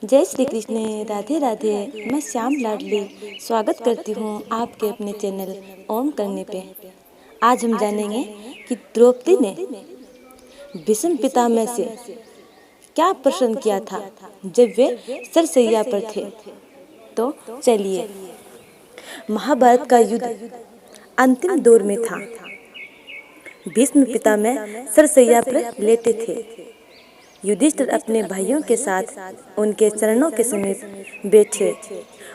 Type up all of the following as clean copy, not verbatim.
जय श्री कृष्ण। राधे राधे। मैं श्याम लाडली स्वागत करती हूँ आपके अपने चैनल ओम करने पे। आज हम जानेंगे कि द्रौपदी ने भीष्म पितामह से क्या प्रश्न किया था जब वे सरसैया पर थे। तो चलिए, महाभारत का युद्ध अंतिम दौर में था। भीष्म पितामह सरसैया पर लेटे थे। युधिष्ठिर अपने भाइयों के साथ उनके चरणों के समीप बैठे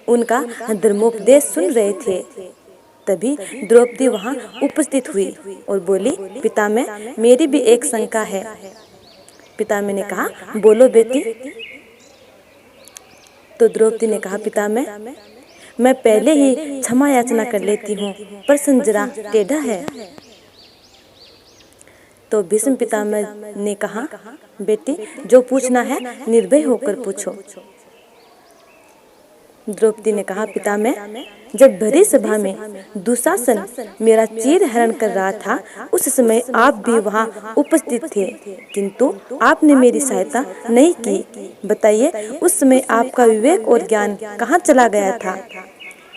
उनका धर्मोपदेश सुन रहे थे। तभी द्रौपदी वहां उपस्थित हुई और बोली, पितामह, मेरी भी एक शंका है। पितामह ने कहा, बोलो बेटी। तो द्रौपदी ने कहा, पितामह, मैं पहले ही क्षमा याचना कर लेती हूँ, प्रश्न जरा टेढ़ा है। तो भीष्म पितामह ने कहा, बेटी, जो पूछना है निर्भय होकर पूछो। द्रौपदी ने कहा, पितामह, जब भरी सभा में दुशासन मेरा चीर हरण कर रहा था, उस समय आप भी वहां उपस्थित थे, किंतु आपने मेरी सहायता नहीं की। बताइए, उस समय आपका विवेक और ज्ञान कहाँ चला गया था?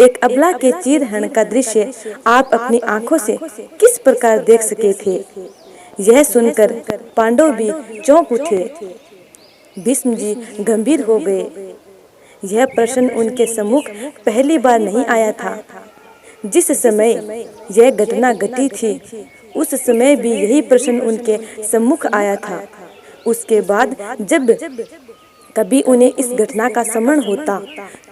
एक अबला के चीर हरण का दृश्य आप अपनी आंखों से किस प्रकार देख सके थे? यह सुनकर पांडव भी चौंक उठे। भीष्म जी गंभीर हो गए। यह प्रश्न उनके सम्मुख पहली बार नहीं आया था। जिस समय यह घटना घटी थी, उस समय भी यही प्रश्न उनके सम्मुख आया था। उसके बाद जब कभी उन्हें इस घटना का स्मरण होता,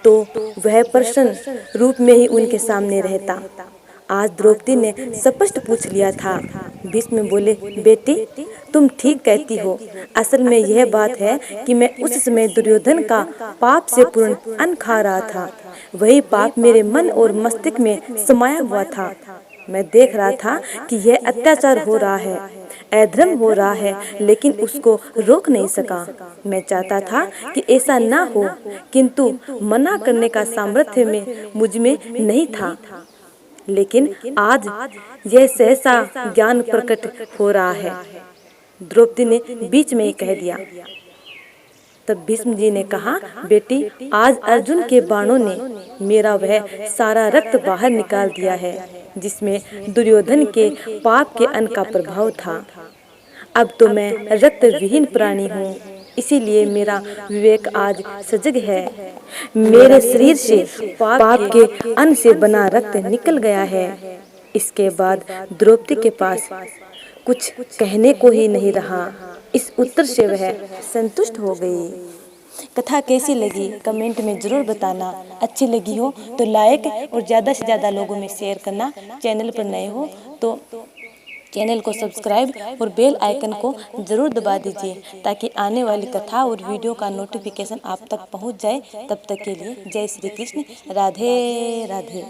तो वह प्रश्न रूप में ही उनके सामने रहता। आज द्रौपदी ने स्पष्ट पूछ लिया था। भीष्म बोले, बेटी, तुम ठीक कहती हो। असल में यह बात है कि मैं उस समय दुर्योधन का पाप से पूर्ण अन्न खा रहा था। वही पाप मेरे मन और मस्तिष्क में समाया हुआ था। मैं देख रहा था कि यह अत्याचार हो रहा है, अधर्म हो रहा है, लेकिन उसको रोक नहीं सका। मैं चाहता था कि ऐसा ना हो, किंतु मना करने का सामर्थ्य में मुझ में नहीं था। लेकिन आज यह सहसा ज्ञान प्रकट हो रहा है। द्रौपदी ने बीच में ही कह दिया। तब भीष्म जी ने कहा, बेटी, आज अर्जुन के बाणों ने मेरा वह सारा रक्त बाहर निकाल दिया है, जिसमें दुर्योधन के पाप के अन्न का प्रभाव था। अब तो मैं रक्त विहीन प्राणी हूँ, इसीलिए मेरा विवेक आज सजग है। मेरे शरीर से पाप के अन्न से बना रक्त निकल गया है। इसके बाद द्रौपदी के पास कुछ कहने को ही नहीं रहा। इस उत्तर से वह संतुष्ट हो गई। कथा कैसी लगी कमेंट में जरूर बताना। अच्छी लगी हो तो लाइक और ज़्यादा से ज़्यादा लोगों में शेयर करना। चैनल पर नए हो तो चैनल को सब्सक्राइब और बेल आइकन को ज़रूर दबा दीजिए, ताकि आने वाली कथा और वीडियो का नोटिफिकेशन आप तक पहुंच जाए। तब तक के लिए जय श्री कृष्ण। राधे राधे।